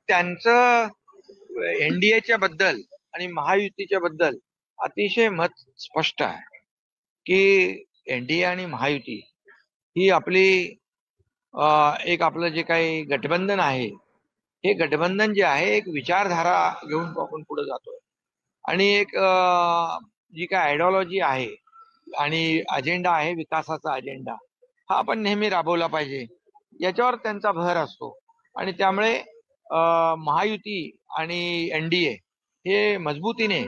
त्यांचं एनडीएच्या बद्दल आणि महायुतीच्या बद्दल अतिशय मत स्पष्ट आहे की एनडीए आणि महायुती ही आपली एक आपलं जे काही गठबंधन आहे, हे गठबंधन जे आहे एक विचारधारा घेऊन आपण पुढे जातोय आणि एक जी काय आयडिओलॉजी आहे आणि अजेंडा आहे, विकासाचा अजेंडा हा आपण नेहमी राबवला पाहिजे, याच्यावर त्यांचा भर असतो. आणि त्यामुळे महायुती आणि एनडीए हे मजबूतीने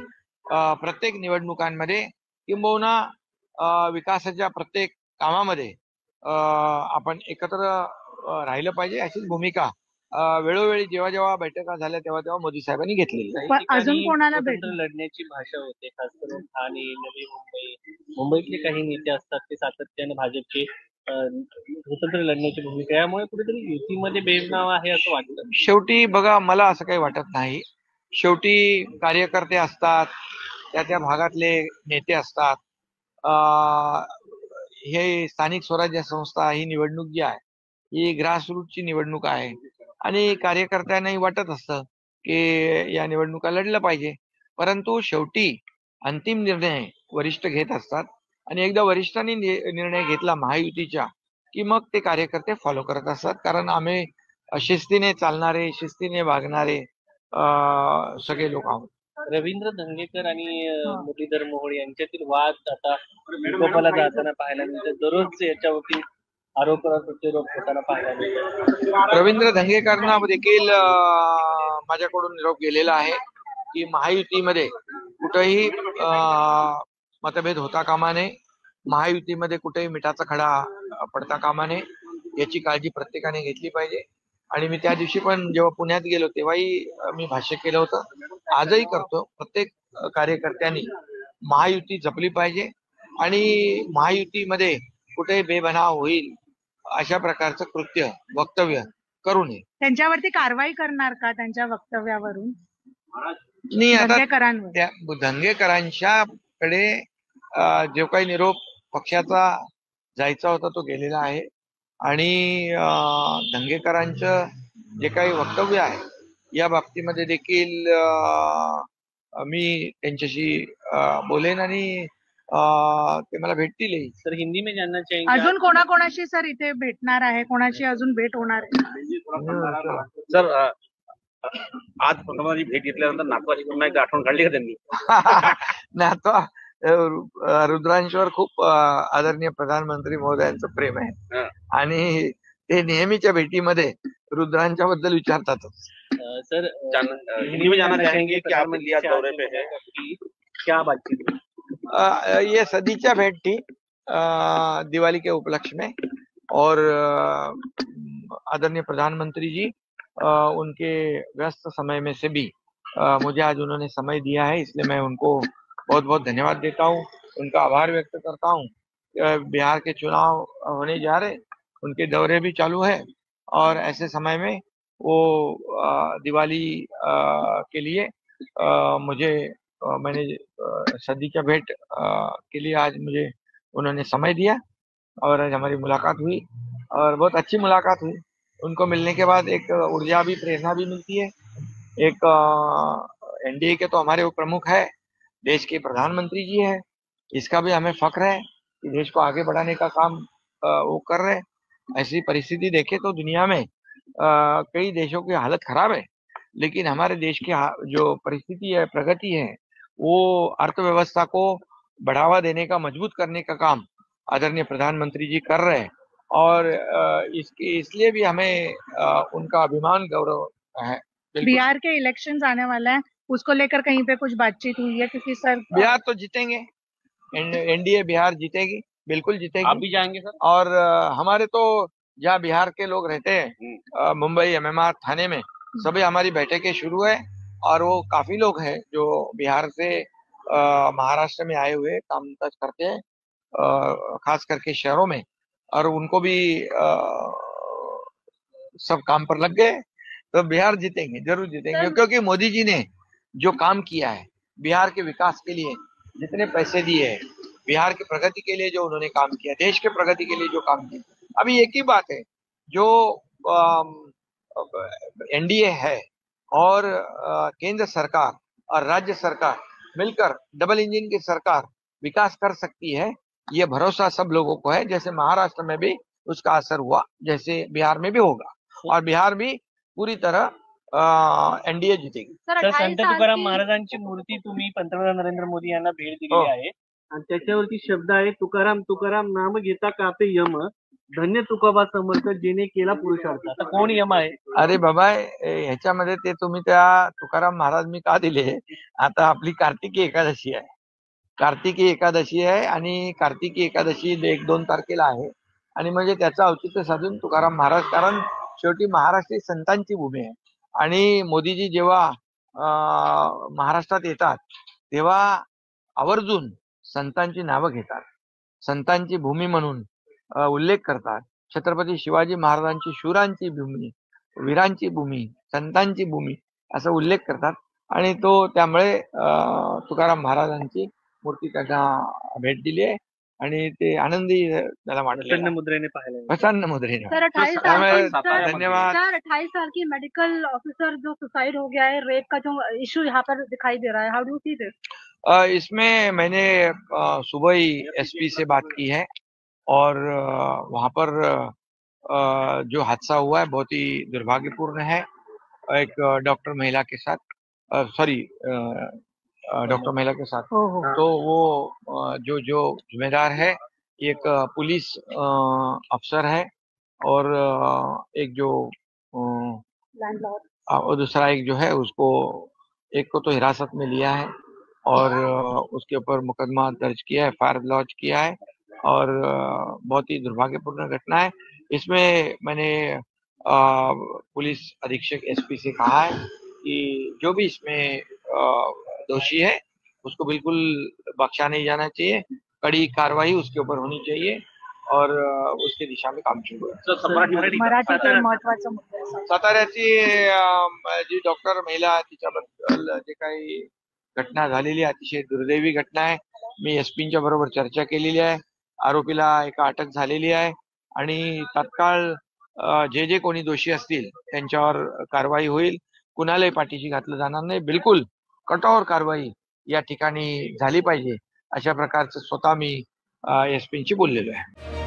प्रत्येक निवडणुकांमध्ये किंबहुना विकासाच्या प्रत्येक कामामध्ये आपण एकत्र राहिलं पाहिजे, अशीच भूमिका वेळोवेळी जेव्हा जेव्हा बैठका झाल्या तेव्हा तेव्हा मोदी साहेबांनी घेतलेली आहे. अजून कोणाला स्वतंत्र लढण्याची भाषा होते, खास करून ठाणे, नवी मुंबईतले काही नेते असतात ते सातत्याने भाजपचे स्वतंत्र लढण्याची भूमिका, यामुळे कुठेतरी युतीमध्ये भेदभाव आहे असं वाटतं. शेवटी बघा, मला असं काही वाटत नाही. शेवटी कार्यकर्ते असतात, त्या त्या भागातले नेते असतात. हे स्थानिक स्वराज्य संस्था ही निवडणूक जी आहे ही ग्रासरूटची निवडणूक आहे आणि कार्यकर्त्यांनाही वाटत असतं की या निवडणुका लढलं पाहिजे. परंतु शेवटी अंतिम निर्णय वरिष्ठ घेत असतात आणि एकदा वरिष्ठांनी निर्णय घेतला महायुतीच्या की मग ते कार्यकर्ते फॉलो करत असतात, कारण आम्ही शिस्तीने चालणारे, शिस्तीने वागणारे सगळे लोक आहोत. रवींद्र धंगेकर आणि मुरलीधर मोहोळ यांच्यातील वाद आता विकोपाला जाताना पाहायला मिळते. दररोज याच्यावरती आरोप प्रत्यारोप होताना पाहायला मिळते. रवींद्र धंगेकरांना देखील माझ्याकडून निरोप गेलेला आहे की महायुतीमध्ये कुठेही मतभेद होता कामा नये, महायुतीमध्ये कुठेही मिठाचा खडा पडता कामा नये, याची काळजी प्रत्येकाने घेतली पाहिजे. आणि मी त्या दिवशी पण जेव्हा पुण्यात गेलो तेव्हाही मी भाष्य केलं होतं, आजही करतो. प्रत्येक कार्यकर्त्यांनी महायुती जपली पाहिजे आणि महायुतीमध्ये कुठेही बेबनाव होईल अशा प्रकारचं कृत्य, वक्तव्य करू नये. त्यांच्यावरती कारवाई करणार का त्यांच्या वक्तव्यावरून? नाही, आता धंगेकरांच्याकडे जो काही निरोप पक्षाचा जायचा होता तो गेलेला आहे आणि धंगेकरांचं जे काही वक्तव्य आहे या बाबतीमध्ये देखील मी त्यांच्याशी बोलेन आणि ते मला भेटतील. सर, हिंदी में जानना चाहिए अजून कोणाकोणाशी सर इथे भेटणार आहे, कोणाशी अजून भेट होणार आहे? सर, आज प्रथमची भेट घेतल्यानंतर नातवाची पुन्हा एकदा आठवण काढली का त्यांनी? नातवा रुद्रांशवर खूप आदरणीय प्रधानमंत्री महोदयांचं प्रेम आहे आणि ते नेहमीच्या भेटीमध्ये रुद्रांच्या बद्दल विचारतातच. सर, हिंदी में जानना चाहेंगे कि आप इंडिया दौरे पे है, क्या बातचीत? ये सदीचा भेंट थी दिवाली के उपलक्ष्य में और आदरणीय प्रधानमंत्री जी उनके व्यस्त समय में से भी मुझे आज उन्होंने समय दिया है, इसलिए मैं उनको बहुत बहुत धन्यवाद देता हूँ, उनका आभार व्यक्त करता हूँ। बिहार के चुनाव होने जा रहे, उनके दौरे भी चालू है और ऐसे समय में वो दिवाली के लिए मैंने सदीचा भेंट के लिए आज मुझे उन्होंने समय दिया और आज हमारी मुलाकात हुई और बहुत अच्छी मुलाकात हुई। उनको मिलने के बाद एक ऊर्जा भी, प्रेरणा भी मिलती है। एक एनडीए के तो हमारे वो प्रमुख है, देश के प्रधानमंत्री जी है, इसका भी हमें फख्र है कि देश को आगे बढ़ाने का काम वो कर रहे हैं। ऐसी परिस्थिति देखे तो दुनिया में कई देशों की हालत खराब है, लेकिन हमारे देश की जो परिस्थिति है, प्रगति है, वो अर्थव्यवस्था को बढ़ावा देने का, मजबूत करने का काम आदरणीय प्रधानमंत्री जी कर रहे हैं और इसलिए भी हमें उनका अभिमान, गौरव है। बिहार के इलेक्शंस आने वाला है, उसको लेकर कहीं पे कुछ बातचीत हुई है? क्योंकि सर बिहार तो जीतेंगे, एनडीए बिहार जीतेगी, बिल्कुल जीतेगी। आप भी जाएंगे सर? और हमारे तो जहाँ बिहार के लोग रहते हैं, मुंबई, एमएमआर, थाने में सभी हमारी बैठकें शुरू है और वो काफी लोग हैं जो बिहार से महाराष्ट्र में आए हुए काम काज करते हैं, खास करके शहरों में, और उनको भी सब काम पर लग गए। तो बिहार जीतेंगे, जरूर जीतेंगे, क्योंकि मोदी जी ने जो काम किया है बिहार के विकास के लिए, जितने पैसे दिए हैं, बिहार की प्रगति के लिए जो उन्होंने काम किया, देश के प्रगति के लिए जो काम किया। अभी एक ही बात है, जो एनडीए है और केंद्र सरकार और राज्य सरकार मिलकर डबल इंजन की सरकार विकास कर सकती है, ये भरोसा सब लोगों को है। जैसे महाराष्ट्र में भी उसका असर हुआ, जैसे बिहार में भी होगा, और बिहार भी पूरी तरह एनडीए जीतेगी। तर संत तुकाराम महाराजांची मूर्ती तुम्ही पंतप्रधान नरेंद्र मोदी यांना भेट हो. दिलेली आहे आणि त्याच्यावरती शब्द आहे, तुकाराम तुकाराम नाम घेता कापे यम, धन्य तुकोबा समर्थ जेणे केला पुरुषार्थ. आता कोण यम आहे? अरे बाबा, ह्याच्यामध्ये ते तुम्ही त्या तुकाराम महाराज मी का दिले? आता आपली कार्तिकी एकादशी आहे, कार्तिकी एकादशी आहे आणि कार्तिकी एकादशी 1-2 तारखेला आहे, आणि म्हणजे त्याचं औचित्य साधून तुकाराम महाराज, कारण शेवटी महाराष्ट्र ही संतांची भूमी आहे आणि मोदीजी जेव्हा महाराष्ट्रात येतात तेव्हा आवर्जून संतांची नावं घेतात, संतांची भूमी म्हणून उल्लेख करतात. छत्रपती शिवाजी महाराजांची शूरांची भूमी, वीरांची भूमी, संतांची भूमी असा उल्लेख करतात, आणि तो त्यामुळे तुकाराम महाराजांची मूर्ती त्यांना भेट दिली आहे आणि ते आनंदी त्याला वाटले, प्रसन्न मुद्रेने पाहायला. प्रसन्न मुद्रेने. सर 28 त्यामुळे साल धन्यवाद. सर 28 साल की मेडिकल ऑफिसर जो सुसाइड हो गया है, रेप का जो इशू यहाँ पर दिखाई दे रहा है, हाउ डू सी दिस? इसमें मैंने सुबह ही एसपी से बात की है, और वहाँ पर जो हादसा हुआ है बहुत ही दुर्भाग्यपूर्ण है। एक डॉक्टर महिला के साथ, डॉक्टर महिला के साथ, तो वो जो जिम्मेदार है, एक पुलिस अफसर है, और एक जो लैंडलॉर्ड, और दूसरा एक जो है उसको, एक को तो हिरासत में लिया है और उसके ऊपर मुकदमा दर्ज किया है, फायर लॉन्च किया है, और बहुत ही दुर्भाग्यपूर्ण घटना है। इसमें मैंने पुलिस अधीक्षक एसपी से कहा है कि जो भी इसमें दोषी है उसको बिल्कुल बख्शा नहीं जाना चाहिए, कड़ी कार्रवाई उसके ऊपर होनी चाहिए, और उसके दिशा में काम सुरू आहे. मराठीचे महत्त्वाचे मुद्दे आहेत. साताऱ्याची जी डॉक्टर महिला आहे तिच्याबद्दल जे काही घटना झालेली आहे, अतिशय दुर्दैवी घटना आहे. मी एसपींच्या बरोबर चर्चा केलेली आहे, आरोपीला एका अटक झालेली आहे, आणि तात्काळ जे कोणी दोषी असतील त्यांच्यावर कारवाई होईल. कुणालाही पाठीशी घातलं जाणार नाही, बिलकुल कठोर कारवाई या ठिकाणी झाली पाहिजे, अशा प्रकारचं स्वतः मी एसपींशी बोललेलो आहे.